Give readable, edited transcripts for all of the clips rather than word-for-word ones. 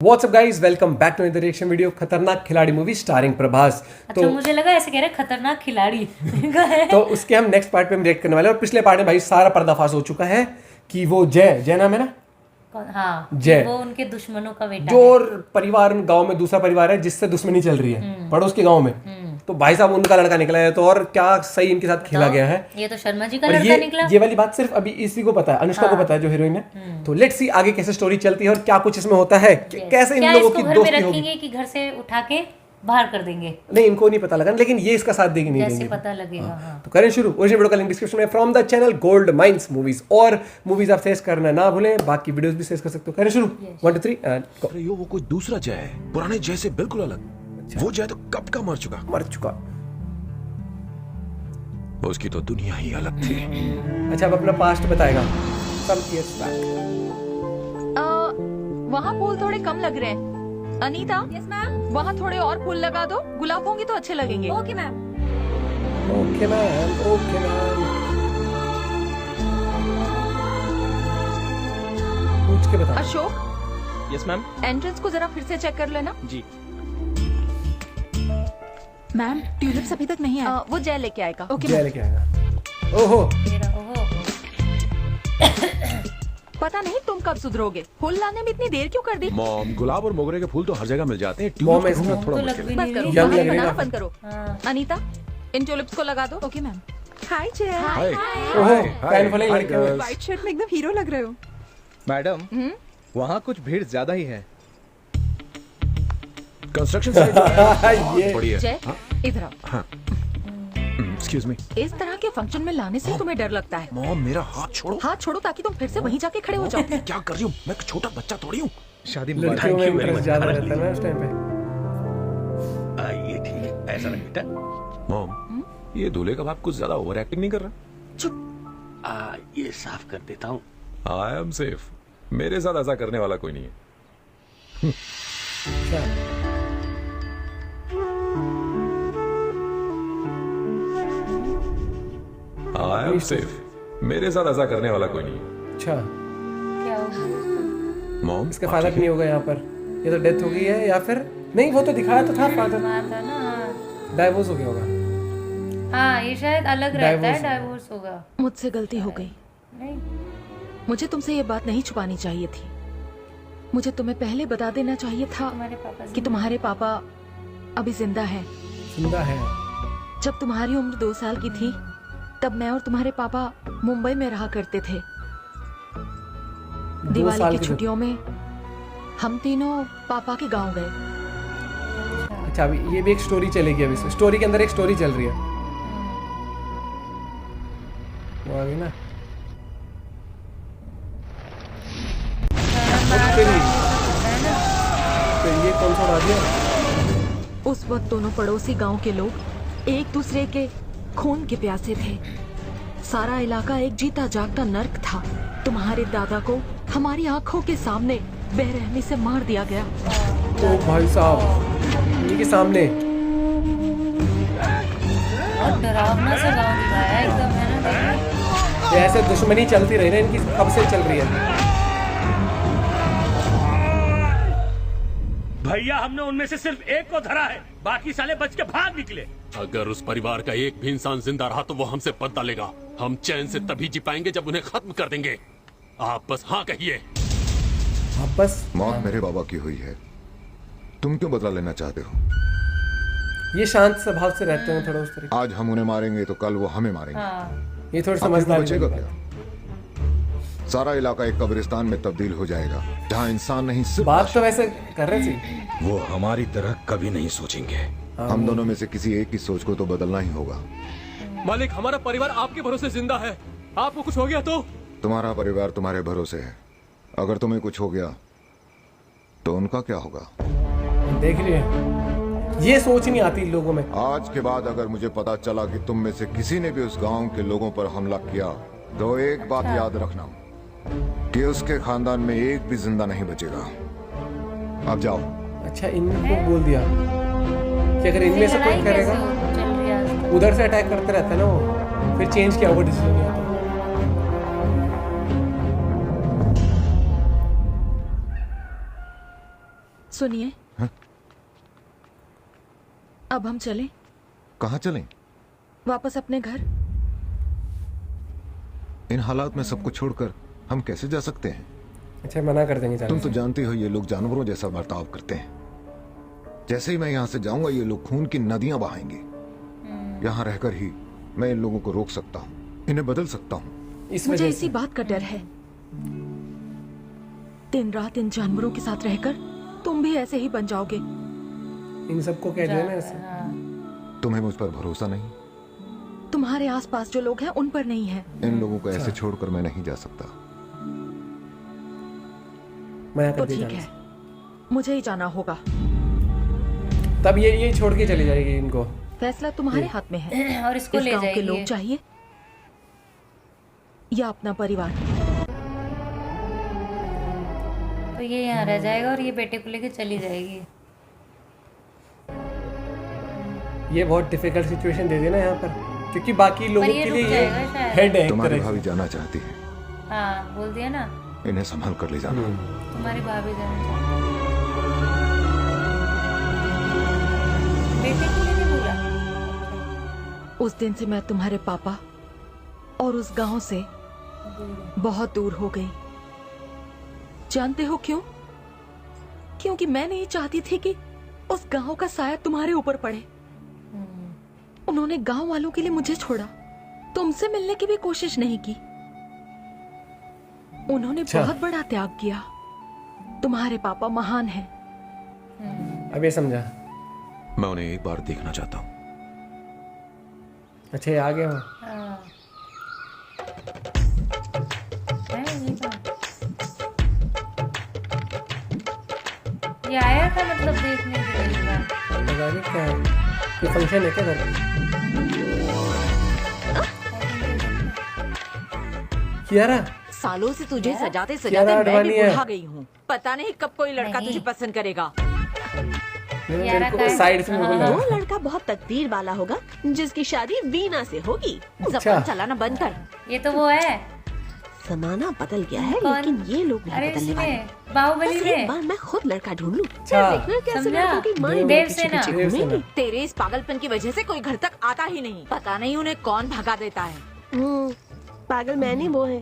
WhatsApp guys, welcome back to the reaction video Khatarnak Khiladi movie starring Prabhas. अच्छा, तो मुझे लगा ऐसे कह रहे खतरनाक खिलाड़ी तो उसके हम नेक्स्ट पार्ट पे हम रिएक्ट करने वाले हैं। और पिछले पार्ट में भाई सारा पर्दाफाश हो चुका है कि वो जय नाम है ना, हाँ, जय वो उनके दुश्मनों का बेटा जो है। परिवार गांव में दूसरा परिवार है जिससे दुश्मनी चल रही है पड़ोस के गांव में। तो भाई साहब उनका लड़का निकला है, तो और क्या सही इनके साथ खेला गया है। ये तो शर्मा जी का और लड़का निकला। ये वाली बात सिर्फ अभी इसी को पता है, अनुष्का को पता है जो हीरोइन है। तो लेट्स सी आगे कैसे स्टोरी चलती है और क्या कुछ इसमें होता है, कैसे इन लोगों की दोस्ती होगी। रखेंगे कि घर से उठा के बाहर कर देंगे। नहीं, इनको नहीं पता लगा, लेकिन ये इसका साथ देगी नहीं जैसे देंगे। पता लगेगा। हाँ। तो करें शुरू। ओरिजिनल वीडियो का लिंक डिस्क्रिप्शन में from the channel gold mines movies. और मूवीज आप सर्च करना ना भूलें, बाकी वीडियोस भी सर्च कर सकते हो। करें शुरू। 1 2 3 एंड गो। अरे यो वो कोई दूसरा जय है, पुराने जय से बिल्कुल अलग। वो जय तो कब का मर चुका। उसकी तो दुनिया ही अलग थी। अच्छा, अब अपना पास्ट बताएगा। Some years back. वहाँ फूल थोड़े कम लग रहे हैं। अनीता, यस मैम, वहाँ थोड़े और फूल लगा दो। गुलाब होंगे तो अच्छे लगेंगे। Okay ma'am. Okay ma'am. पूछ के बता। Ashok, yes ma'am. एंट्रेंस को जरा फिर से चेक कर लेना। जी मैम, ट्यूलिप्स अभी तक नहीं आए। वो जय लेके आएगा। ओके जय लेके आएगा। ओहो, पता नहीं तुम कब सुधरोगे। फूल लाने में इतनी देर क्यों कर दी? मॉम, गुलाब और मोगरे के फूल तो हर जगह मिल जाते हैं। मॉम, ट्यूलिप इसमें ढूंढना थोड़ा मुश्किल है। बंद करो, यंग लग बनाना रही है। बंद करो। अनीता, इन ट्यूलिप्स को लगा दो। Okay ma'am. हाय जय। हाय ओहो, फैन फॉलोइंग लड़के हुए। व्हाइट शर्ट में एकदम हीरो लग रहे हो। मैडम, वहाँ कुछ भीड़ ज्यादा ही है। कंस्ट्रक्शन साइट ये बढ़िया। जय, इधर आओ। Excuse me. इस तरह के फंक्शन में लाने से तुम्हें डर लगता है। मॉम, मेरा हाथ छोड़ो। हाथ छोड़ो ताकि तुम फिर से वहीं जाके खड़े हो जाओ। क्या कर रही हूँ मैं? छोटा बच्चा थोड़ी हूँ। शादी मुबारक। लड़कियों में इंटरेस्ट ज्यादा रहता है ना उस टाइम पे। ये ठीक है, ऐसा नहीं बेटा। मॉम, ये दूल्हे का बाप कुछ ज्यादा ओवर एक्टिंग नहीं कर रहा? चुप। ये साफ कर देता हूँ। I am safe. मेरे साथ ऐसा करने वाला कोई नहीं है। I am safe. मेरे साथ ऐसा करने वाला कोई नहीं है। अच्छा, क्या होगा? मॉम, इसका फादर नहीं होगा यहाँ पर। ये तो डेथ हो गई है, या फिर नहीं, वो तो दिखाया तो था फादर। था ना। डाइवोर्स हो गया होगा। हाँ, ये शायद अलग रहता है। Divorce। डाइवोर्स होगा। मुझसे गलती हो गई। नहीं, मुझे तुमसे ये बात नहीं छुपानी चाहिए थी। मुझे तुम्हें पहले बता देना चाहिए था तुम्हारे पापा कि तुम्हारे पापा अभी जिंदा है। जिंदा है। जब तुम्हारी उम्र 2 साल की थी तब मैं और तुम्हारे पापा मुंबई में रहा करते थे। 2 दिवाली साल की के थे। छुट्टियों में हम तीनों पापा के गांव गए। अच्छा, अभी ये भी एक स्टोरी चलेगी। अभी स्टोरी के अंदर एक स्टोरी चल रही है। वो आ गई ना। तेरी। तो ये कौन सा उड़ा दिया? उस वक्त दोनों पड़ोसी गांव के लोग एक दूसरे के खून के प्यासे थे। सारा इलाका एक जीता जागता नर्क था। तुम्हारे दादा को हमारी आंखों के सामने बेरहमी से मार दिया गया। ओ भाई साहब, इनके सामने। बहुत डरावना सा गाँव दिखाया एकदम, है ना। देखिए। ये ऐसे दुश्मनी चलती रही ना इनकी, कब से चल रही है। भैया, हमने उनमें से सिर्फ एक को धरा है, बाकी साले बच के भाग निकले। अगर उस परिवार का एक भी इंसान जिंदा रहा तो वो हमसे बदला लेगा। हम चैन से तभी जी पाएंगे जब उन्हें खत्म कर देंगे। आप बस हाँ कहिए। आप बस। मौत मेरे बाबा की हुई है, तुम क्यों बदला लेना चाहते हो? ये शांत स्वभाव से रहते हैं थोड़ा उस तरीके। आज हम उन्हें मारेंगे तो कल वो हमें मारेंगे। हाँ, ये थोड़ी आखिर समझदार बचेगा क्या? सारा इलाका एक कब्रिस्तान में तब्दील हो जाएगा जहाँ इंसान नहीं सिर्फ बात तो वैसे कर रहे थे। वो हमारी तरह कभी नहीं सोचेंगे। हम दोनों में से किसी एक की सोच को तो बदलना ही होगा। मालिक, हमारा परिवार आपके भरोसे जिंदा है। आपको कुछ हो गया तो? तुम्हारा परिवार तुम्हारे भरोसे है। अगर तुम्हें कुछ हो गया तो उनका क्या होगा? देख रही है, ये सोच नहीं आती लोगों में। आज के बाद अगर मुझे पता चला कि तुम में से किसी ने भी उस गांव के लोगों पर हमला किया तो एक बात याद रखना कि उसके खानदान में एक भी जिंदा नहीं बचेगा। अब जाओ। अच्छा, इनको बोल दिया कि अगर इनमें से कोई लड़ाई करेगा, कैसे चल रही है आज तक? उधर से अटैक करते रहता है ना वो, फिर चेंज किया हुआ डिसीजन नहीं आता। सुनिए, हाँ? अब हम चलें कहाँ चलें? वापस अपने घर। इन हालात में सबको छोड़कर हम कैसे जा सकते हैं? अच्छा मना कर देंगे तुम जाने तो से। जानते हो ये लोग जानवरों जैसा बर्ताव करते हैं। जैसे ही मैं यहाँ से जाऊंगा ये लोग खून की नदियां बहाएंगे। यहाँ रहकर ही मैं इन लोगों को रोक सकता हूँ, इन्हें बदल सकता हूँ। इस मुझे वजह इसी से बात का डर है। दिन रात इन जानवरों के साथ रहकर तुम भी ऐसे ही बन जाओगे। इन सबको कह दिया ना ऐसे। हाँ। तुम्हें मुझ पर भरोसा नहीं? तुम्हारे आसपास जो लोग हैं उन पर नहीं है। इन लोगों को ऐसे छोड़कर मैं नहीं जा सकता। मना तो कर दिया ठीक जाने है, मुझे ही जाना होगा। से। तब ये छोड़ के चली जाएगी इनको। फैसला तुम्हारे हाथ में है। और इसको इस ले गांव के जाएगी लोग ये। चाहिए या अपना परिवार। तो ये यहाँ रह जाएगा और ये बेटे को लेके चली जाएगी। ये बहुत डिफिकल्ट सिचुएशन दे दी ना यहाँ पर, क्योंकि बाकी लोगों ये के रुक लिए ये जाएगा शायद। हेड है एक तुम्हारी तरह भाभी से। जाना चाहती है, हाँ बोल दिया ना, इन्हें संभाल कर ले जाना। तुम्हारी भाभी जाना चाहती है। बेटे को लेके बोला। उस दिन से मैं तुम्हारे पापा और उस गांव से बहुत दूर हो गई। जानते हो क्यों? क्योंकि मैं नहीं चाहती थी कि उस गांव का साया तुम्हारे ऊपर पड़े। उन्होंने गांव वालों के लिए मुझे छोड़ा, तुमसे मिलने की भी कोशिश नहीं की। उन्होंने अच्छा। बहुत बड़ा त्याग किया। तुम्हारे पापा महान हैं। अब ये समझा। मैं उन्हें एक बार देखना चाहता हूँ। अच्छा ये आ गया वो। हाँ। है ये तो। ये आया था मतलब देखने के लिए एक बार। पता नहीं क्या है, कोई फंक्शन है क्या घर पे? कियारा सालों से तुझे सजाते कियारा सजाते मैं अडवाणी भी है। बुढ़ा गई हूँ। पता नहीं कब कोई लड़का नहीं। तुझे पसंद करेगा। कियारा का है। साइड से मेरे को लगा। वो लड़का बहुत तकदीर वाला होगा जिसकी शादी वीना से होगी। अच्छा। जबान चलाना बंद कर। ये तो वो है। जमाना बदल गया है, कौन? लेकिन ये लोग नहीं अरे बदलने वाले। इसमें बाहुबली बस एक में बार मैं खुद लड़का ढूंढ लूं, फिर अच्छा। देखना कैसे समझा? लड़कों की माँ देव मेरे सेना। पीछे देव घूमेगी। सेना। तेरे इस पागलपन की वजह से कोई घर तक आता ही नहीं। पता नहीं उन्हें कौन भगा देता है। पागल मैं नहीं, वो है।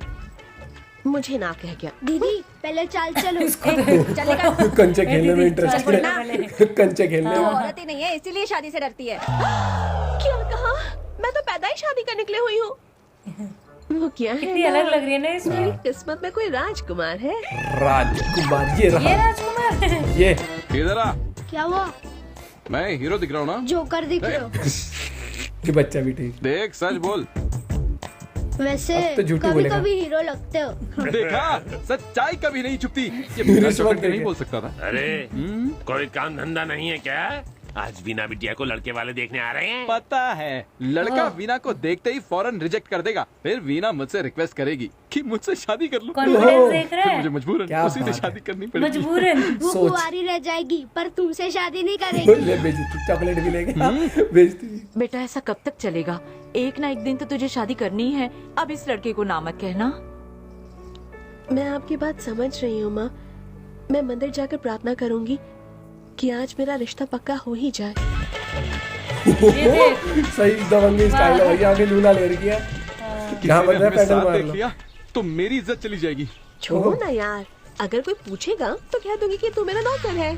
मुझे ना कह गया। दीदी पहले चाल चलो। चलेगा। कंचे खेलने में इंटरेस्ट है। कंचे खेलने तो में। औरत ही नहीं है, इसीलिए शादी से डरती है। क्या कहा? मैं तो पैदा ही शादी कर निकले हुई हूँ। वो क्या है कितनी ना, अलग लग रही है ना इसमें। मेरी किस्मत में कोई राजकुमार है। राजकुमार ये ये रहा। राजकुमार है। ये इधर आ, क्या हुआ? मैं हीरो दिख रहा हूँ ना? जोकर दिख रहे हो? कि बच्चा भी ठीक। देख सच बोल। वैसे अब तो झूठी कभी बोलेगा। कभी हीरो लगते हो। देखा, सच्चाई कभी नहीं छुपती। ये बिना रिश्वत चौकट के नहीं देके। बोल सकता था। अरे कोई काम धंधा नहीं है क्या? आज बीना बिटिया को लड़के वाले देखने आ रहे हैं। पता है, लड़का वीना को देखते ही फौरन रिजेक्ट कर देगा। फिर वीना मुझसे रिक्वेस्ट करेगी कि मुझसे शादी कर लो। कॉन्फिडेंस देख रहा फिर मुझे है। मजबूरन क्या उसी से बात शादी करनी पड़ेगी। मजबूरन। वो सोच। कुंवारी रह जाएगी पर तुमसे शादी नहीं करेगी। ले बेइज्जती, चॉकलेट भी लेगा बेइज्जती। बेटा ऐसा कब तक चलेगा? एक ना एक दिन तो तुझे शादी करनी ही है। अब इस लड़के को ना मत कहना। मैं आपकी बात समझ रही हूँ माँ। मैं मंदिर जाकर प्रार्थना करूंगी कि आज मेरा रिश्ता पक्का हो ही जाए। ये देख। सही दबंगी स्टाइल है, यहाँ पे लूना ले रही है। यहाँ किसी पर ने मैं हमें पैडल साथ मार देख लो। लिया तो मेरी इज्जत चली जाएगी। छोड़ो ना यार, अगर कोई पूछेगा तो कह दूंगी कि तू मेरा नौकर है।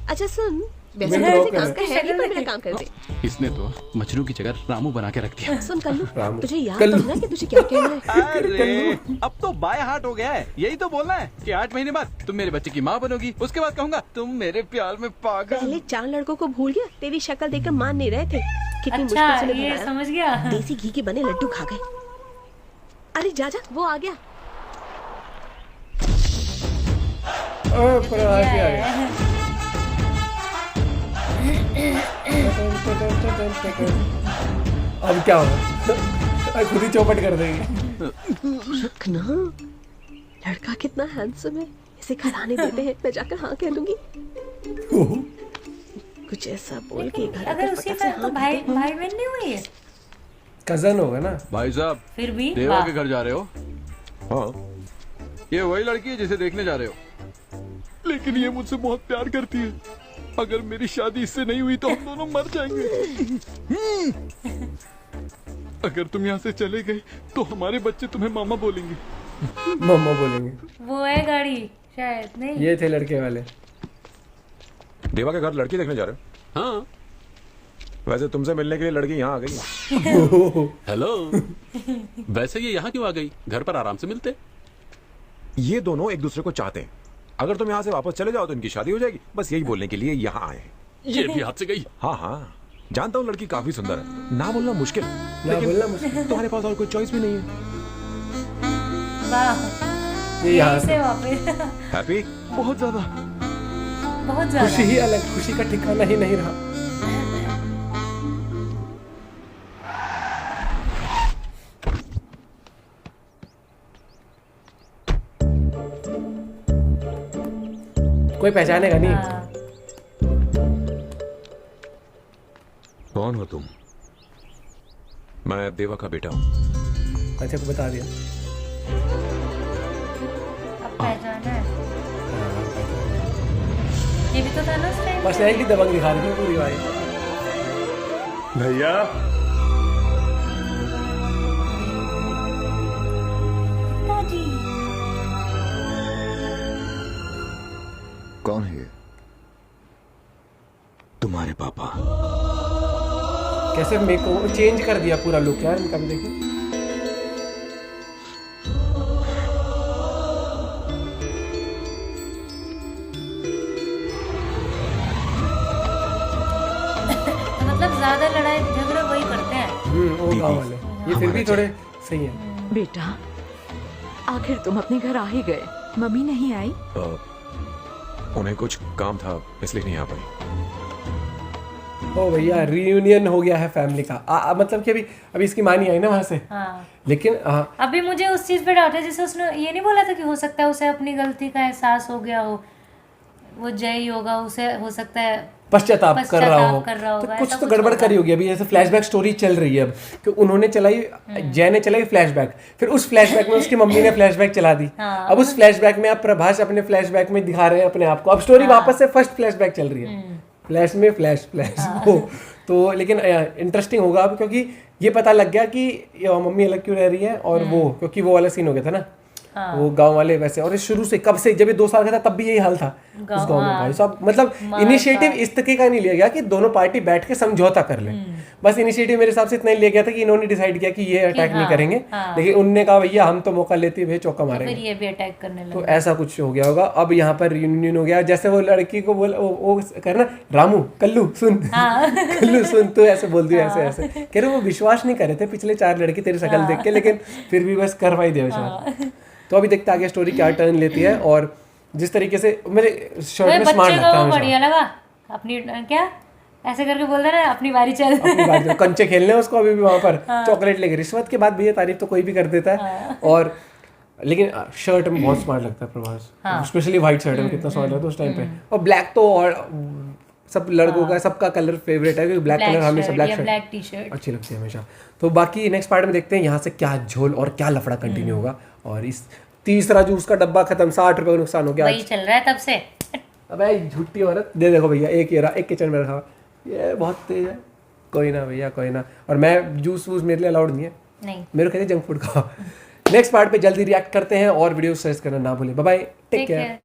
अच्छा सुन, वैसे मेरा तो नौकर काम है। का है नहीं, पर मेरा काम कर दे। इसने तो मजनू की जगह रामू बना के रख दिया। सुन कल्लू, रामू। तुझे याद कल्लू। तो है ना कि तुझे क्या कहना है? अरे अब तो बाय हार्ट हो गया है। यही तो बोलना है कि 8 महीने बाद तुम मेरे बच्चे की माँ बनोगी। उसके बाद कहूंगा तुम मेरे प्यार में पागल। पहले 4 लड़कों को भूल गया, तेरी शक्ल देखकर मान नहीं रहे थे। कितनी अच्छा मुश्किल से मैं ये भगाया। समझ गया। देसी घी के बने लड्डू खा गए। अरे जा जा, वो आ गया। पर आ गया। अब क्या होगा? खुद ही चौपट कर देगी। रुकना, लड़का कितना हैंडसम है, इसे खिलाने देते हैं। मैं जाकर हाँ कह दूंगी। कुछ ऐसा बोल के घर अगर उसके साथ तो भाई भाई बहन नहीं हुई है। कजन होगा ना। भाई साहब, फिर भी देवा वाह। के घर जा रहे हो? हाँ, ये वही लड़की है जिसे देखने जा रहे हो? लेकिन ये मुझसे बहुत प्यार करती है। अगर मेरी शादी इससे नहीं हुई तो हम दोनों मर जाएंगे। अगर तुम यहाँ से चले गए तो हमारे बच्चे तुम्हें मामा बोलेंगे। मम्मा बोलेंगे। वो है गाड़ी शायद नहीं। ये थे लड़के वाले। देवा के घर लड़की देखने जा रहे हो? हाँ। वैसे तुमसे मिलने के लिए लड़की यहाँ आ गई है। हेलो। वैसे ये यहाँ क्यों आ गई? घर पर आराम से मिलते। ये दोनों एक दूसरे को चाहते हैं। अगर तुम यहाँ से वापस चले जाओ तो इनकी शादी हो जाएगी। बस यही बोलने के लिए यहाँ आए हैं। ये भी हाथ से गई। हाँ हाँ, जानता हूँ लड़की काफी सुंदर है, ना बोलना मुश्किल, बोलना मुश्किल। लेकिन तुम्हारे पास और कोई चॉइस भी नहीं है। वाह, ये यहाँ से वापस हैप्पी? बहुत ज्यादा। बहुत ज्यादा। खुशी ही अलग, खुशी का ठिकाना ही नहीं रहा। कोई पहचानेगा नहीं। हाँ। कौन हो तुम? मैं देवा का बेटा हूँ। अच्छा, को बता दिया। अब पहचाना है। ये भी तो था ना उस टाइम। पर्सनैलिटी दबंग दिखा रही थी पूरी भाई। भैया कौन है ये? तुम्हारे पापा। कैसे मेरे को चेंज कर दिया पूरा लुक यार इनका भी देखो। मतलब ज्यादा लड़ाई झगड़ा वही करते हैं। वो गाँव वाले। ये फिर भी थोड़े सही है। बेटा, आखिर तुम अपने घर आ ही गए। मम्मी नहीं आई? उन्हें कुछ काम था इसलिए नहीं आ पाई। ओ भैया, रियूनियन हो गया है फैमिली का। मतलब कि अभी इसकी माँ नहीं आई ना वहां से। हाँ। लेकिन अभी मुझे उस चीज पे डाउट है, जैसे उसने ये नहीं बोला था कि हो सकता है उसे अपनी गलती का एहसास हो गया हो, वो जय होगा, उसे हो सकता है पश्चाताप कर रहा हो। होगा, तो कुछ तो गड़बड़ करी होगी। अभी जैसे फ्लैशबैक स्टोरी चल रही है अब कि उन्होंने चलाई, जय ने चलाई फ्लैशबैक, फिर उस फ्लैशबैक में उसकी मम्मी ने फ्लैशबैक चला दी। अब उस फ्लैशबैक में अब प्रभास अपने फ्लैशबैक में दिखा रहे हैं अपने आप को। अब स्टोरी वापस से फर्स्ट फ्लैशबैक चल रही है। फ्लैश में फ्लैश तो लेकिन इंटरेस्टिंग होगा अब, क्योंकि ये पता लग गया कि मम्मी अलग क्यों रह रही है। और वो क्योंकि वो वाला सीन हो गया था ना, वो गांव वाले वैसे। और शुरू से कब से, जब ये 2 साल का था तब भी यही हाल था उस गांव में भाई साहब। मतलब इनिशिएटिव इस तरीके का नहीं लिया गया कि दोनों पार्टी बैठ के समझौता कर ले। बस इनिशिएटिव मेरे हिसाब से इतना ही लिया गया था कि इन्होंने डिसाइड किया कि ये अटैक नहीं करेंगे। लेकिन उनने कहा भैया हम तो मौका लेते हुए चौका मारेंगे, फिर ये भी अटैक करने लगे। तो ऐसा कुछ हो गया होगा। अब यहाँ पर रियूनियन हो गया। जैसे वो लड़की को बोल वो करना, रामू कल्लू सुन, कल्लू सुन, तो ऐसे बोल दिया, ऐसे कह रहे वो विश्वास नहीं कर रहे थे पिछले 4 लड़की तेरी शक्ल देख के, लेकिन फिर भी बस करवाई दिया विश्वास। तो अभी देखते आगे स्टोरी क्या टर्न लेती है। और जिस तरीके से मेरे शर्ट में स्मार्ट लगता है, बढ़िया लगा। अपनी क्या ऐसे करके बोल रहा है, अपनी बारी चल, अपनी बारी कंचे खेलने उसको अभी भी वहां पर चॉकलेट लेके। रिश्वत के बाद भी ये तारीफ तो कोई भी कर देता है। और लेकिन शर्ट में बहुत स्मार्ट लगता है प्रभास, स्पेशली व्हाइट शर्ट में कितना स्मार्ट लगता है उस टाइम पे। और ब्लैक तो और सब लड़कों का सबका कलर फेवरेट है, क्योंकि ब्लैक कलर हमेशा ब्लैक टी-शर्ट अच्छी लगती है हमेशा। तो बाकी नेक्स्ट पार्ट में देखते हैं यहाँ से क्या झोल और क्या लफड़ा कंटिन्यू होगा। और इस तीसरा जूस का डब्बा खत्म, 60 रुपए का नुकसान हो गया। वही चल रहा है तब से। अबे झूठी औरत, दे देखो भैया, एक किचन में रखा हुआ, ये बहुत तेज है। कोई ना भैया, कोई ना। और मैं जूस वूस मेरे लिए अलाउड नहीं है, नहीं मेरे को कहते जंक फूड खाओ। नेक्स्ट पार्ट पे जल्दी रिएक्ट करते हैं और वीडियो सर्च करना ना भूलें। Bye bye, take care.